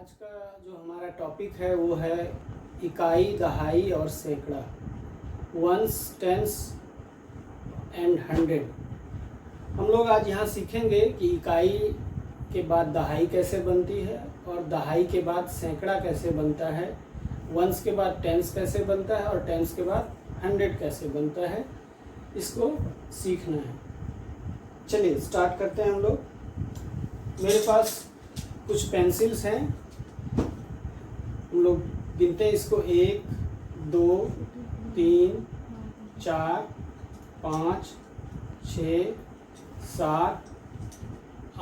आज का जो हमारा टॉपिक है वो है इकाई, दहाई और सैकड़ा, वंस, टेंस एंड हंड्रेड। हम लोग आज यहाँ सीखेंगे कि इकाई के बाद दहाई कैसे बनती है और दहाई के बाद सैकड़ा कैसे बनता है, वंस के बाद टेंस कैसे बनता है और टेंस के बाद हंड्रेड कैसे बनता है, इसको सीखना है। चलिए स्टार्ट करते हैं हम लोग। मेरे पास कुछ पेंसिल्स हैं, हम लोग गिनते हैं इसको 1 2 3 4 5 6 7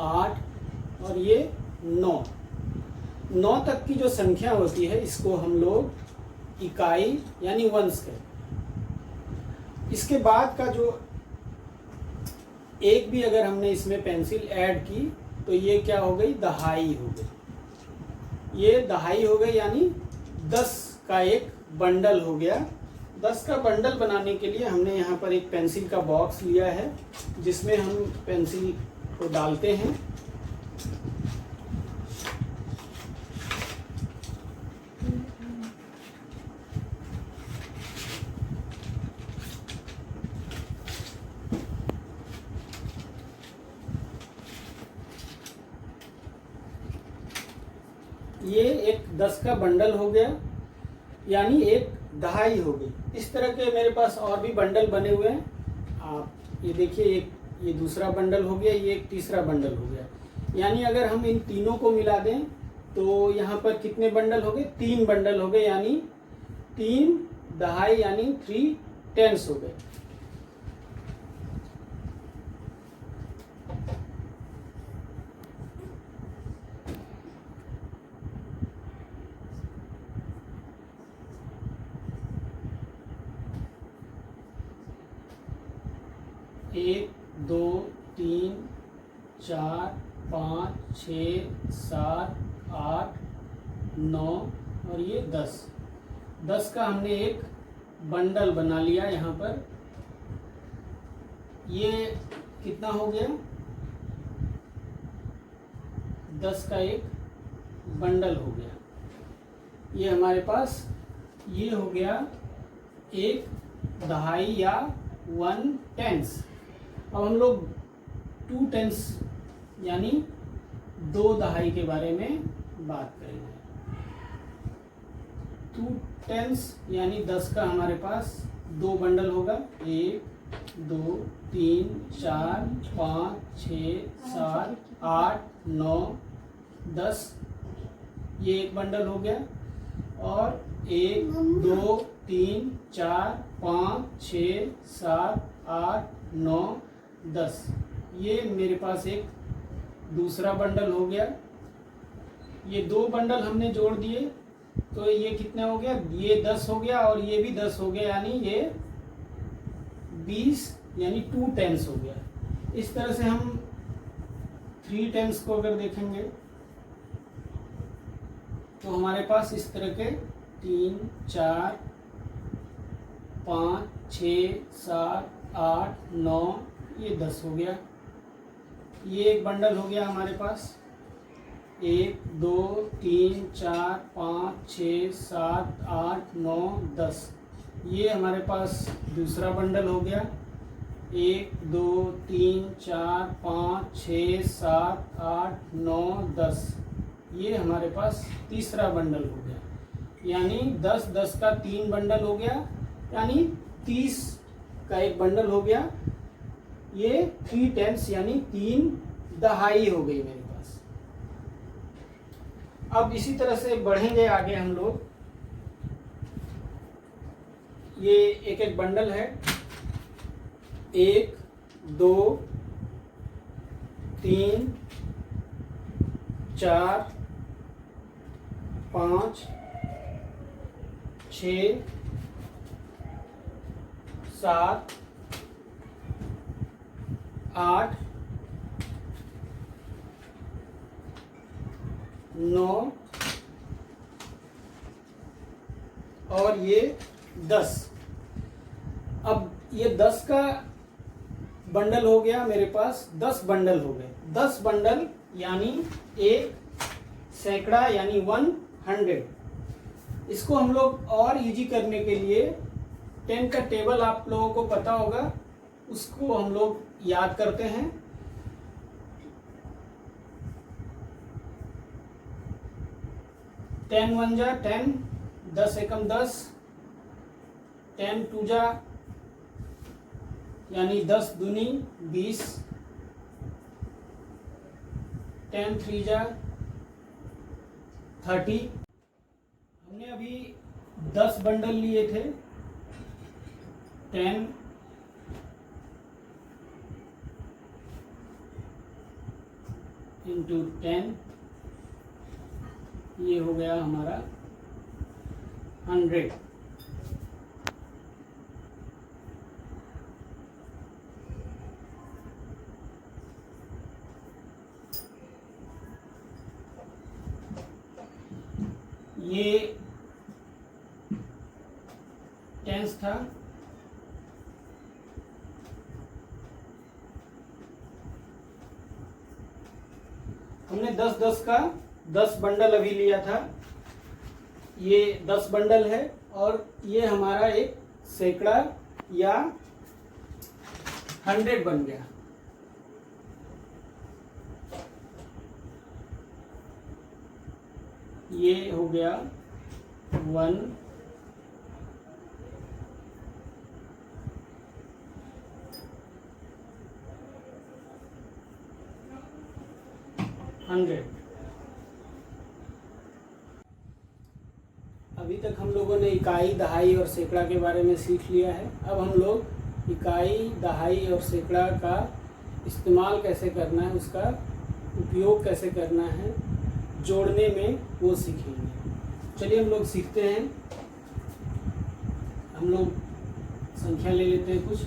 8 और ये 9 तक की जो संख्या होती है इसको हम लोग इकाई यानी वंस कहते हैं। इसके बाद का जो एक भी अगर हमने इसमें पेंसिल ऐड की तो ये क्या हो गई, दहाई हो गई। ये दहाई हो गई यानी 10 का एक बंडल हो गया। 10 का बंडल बनाने के लिए हमने यहाँ पर एक पेंसिल का बॉक्स लिया है जिसमें हम पेंसिल को डालते हैं। ये एक 10 का बंडल हो गया यानी एक दहाई हो गई। इस तरह के मेरे पास और भी बंडल बने हुए हैं। आप ये देखिए, एक ये दूसरा बंडल हो गया, ये एक तीसरा बंडल हो गया। यानी अगर हम इन तीनों को मिला दें तो यहाँ पर कितने बंडल हो गए, 3 बंडल हो गए, यानी 3 दहाई यानी 3 टेंस हो गए। एक 2 3 4 5 6 7 8 9 और ये 10 का हमने एक बंडल बना लिया। यहाँ पर ये कितना हो गया, 10 का एक बंडल हो गया। ये हमारे पास ये हो गया एक दहाई या 1 टेंस। अब हम लोग 2 टेंस यानी 2 दहाई के बारे में बात करेंगे। 2 टेंस यानी 10 का हमारे पास 2 बंडल होगा, 1 2 3 4 5 6 7 8 9 10, ये एक बंडल हो गया। और 1 2 3 4 5 6 7 8 9 10, ये मेरे पास एक दूसरा बंडल हो गया। ये 2 बंडल हमने जोड़ दिए तो ये कितने हो गया, ये 10 हो गया और ये भी 10 हो गया, यानी ये 20 यानी 2 टेंस हो गया। इस तरह से हम 3 टेंस को अगर देखेंगे तो हमारे पास इस तरह के 3 4 5 6 7 8 9, ये 10 हो गया। ये एक बंडल हो गया हमारे पास, 1 2 3 4 5 6 7 8 9 10, ये हमारे पास दूसरा बंडल हो गया। 1 2 3 4 5 6 7 8 9 10, ये हमारे पास तीसरा बंडल हो गया। यानी 10 10 का 3 बंडल हो गया, यानी 30 का एक बंडल हो गया। ये 3 टेंस यानी 3 दहाई हो गई मेरे पास। अब इसी तरह से बढ़ेंगे आगे हम लोग। ये एक एक बंडल है, 1 2 3 4 5 6 7 8 9 और ये 10। अब ये 10 का बंडल हो गया मेरे पास, 10 बंडल हो गए। 10 बंडल यानी एक सैकड़ा यानी 100। इसको हम लोग और इजी करने के लिए 10 का टेबल आप लोगों को पता होगा, उसको हम लोग याद करते हैं। 10 1 जा 10, 10 एकम 10, 10 2 जा यानी 10 दूनी 20, 10 3 जा 30। हमने अभी 10 बंडल लिए थे। 10 इंटू 10, ये हो गया हमारा 100। ये टेंस था। हमने 10-10 का 10 बंडल अभी लिया था। ये 10 बंडल है और ये हमारा एक सैकड़ा या 100 बन गया। ये हो गया 1 100। अभी तक हम लोगों ने इकाई, दहाई और सैकड़ा के बारे में सीख लिया है। अब हम लोग इकाई, दहाई और सैकड़ा का इस्तेमाल कैसे करना है, उसका उपयोग कैसे करना है जोड़ने में, वो सीखेंगे। चलिए हम लोग सीखते हैं। हम लोग संख्या ले लेते हैं कुछ।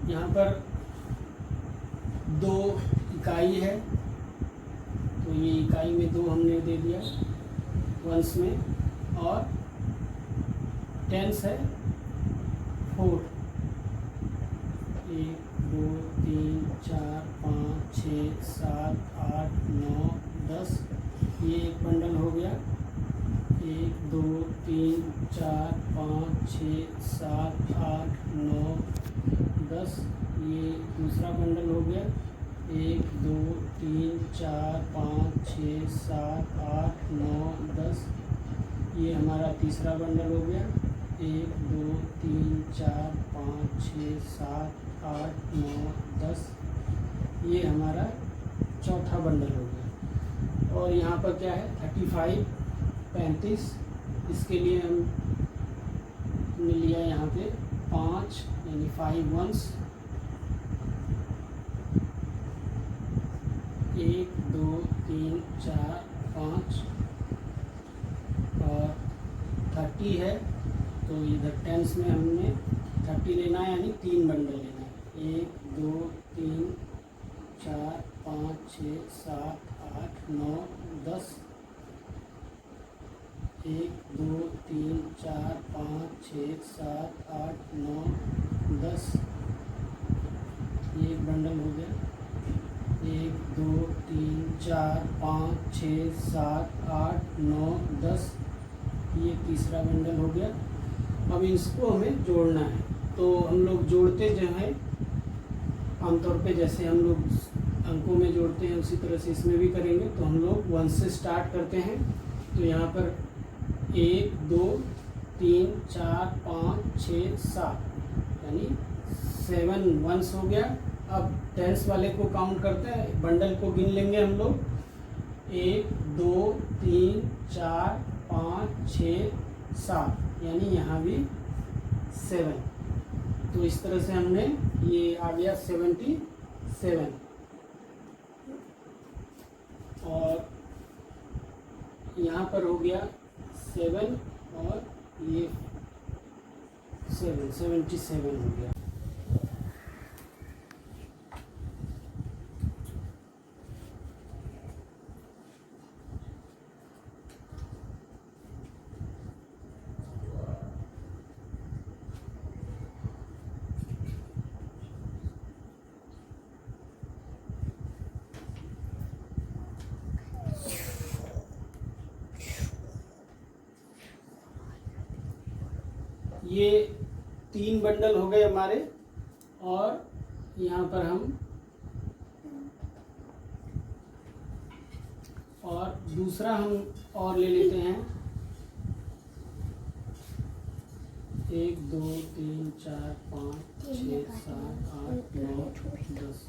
यहाँ पर 2 इकाई है, तो ये इकाई में 2 हमने दे दिया वंस में, और टेंस है 4। 1 2 3 4 5 6 7 8 9 10। ये एक बंडल हो गया। 1 2 3 4 5 6 7 8 9 10। ये दूसरा बंडल हो गया। 1 2 3 4 5 6 7 8 9 10। ये हमारा तीसरा बंडल हो गया। 1 2 3 4 5 6 7 8 9 10। ये हमारा चौथा बंडल हो गया। और यहाँ पर क्या है 35 35। इसके लिए हमने लिया यहाँ पे 5 यानी 5 वंस। 1 2 3 4 5। और 30 है, तो इधर टेंस में हमने 30 लेना है, यानी 3 बंडल लेना है। 1 2 3 4 5 6 7 8 9 10। 1 2 3 4 5 6 7 8 9 10। ये एक बंडल हो गया। 1 2 3 4 5 6 7 8 9 10। ये तीसरा बंडल हो गया। अब इसको हमें जोड़ना है, तो हम लोग जोड़ते जो है आमतौर पे जैसे हम लोग अंकों में जोड़ते हैं उसी तरह से इसमें भी करेंगे। तो हम लोग 1 से स्टार्ट करते हैं। तो यहाँ पर 1 2 3 4 5 6 7 यानी 7 वंस हो गया। अब टेंस वाले को काउंट करते हैं, बंडल को गिन लेंगे हम लोग। 1 2 3 4 5 6 7 यानी यहाँ भी 7। तो इस तरह से हमने ये आ गया 77। और यहाँ पर हो गया 7 और ये 77 हो गया। ये 3 बंडल हो गए हमारे, और यहाँ पर हम और दूसरा हम और ले लेते हैं 1 2 3 4 5 6 7 8 9 10।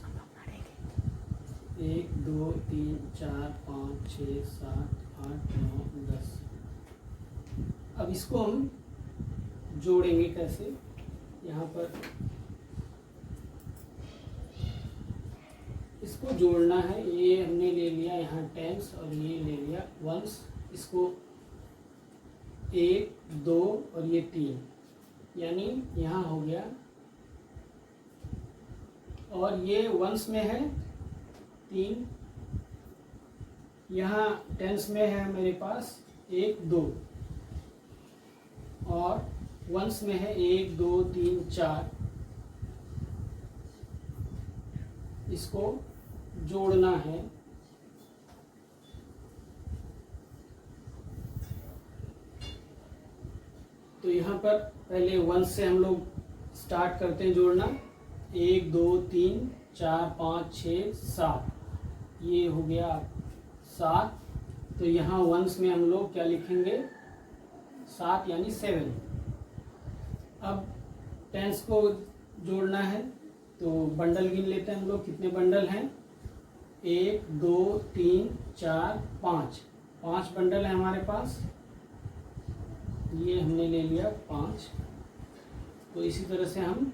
1 2 3 4 5 6 7 8 9 10। अब इसको हम जोड़ेंगे कैसे? यहाँ पर इसको जोड़ना है। ये हमने ले लिया यहाँ टेंस और ये ले लिया वंस। इसको 1 2 और ये 3, यानी यहाँ हो गया, और ये वंस में है 3, यहाँ टेंस में है मेरे पास 1 2, और वंस में है 1 2 3 4। इसको जोड़ना है। तो यहाँ पर पहले वंस से हम लोग स्टार्ट करते हैं जोड़ना। 1 2 3 4 5 6 7, ये हो गया 7। तो यहाँ वंस में हम लोग क्या लिखेंगे? 7 यानी 7। अब टेंस को जोड़ना है, तो बंडल गिन लेते हैं हम लोग। कितने बंडल हैं? 1 2 3 4 5, 5 बंडल है हमारे पास। ये हमने ले लिया 5। तो इसी तरह से हम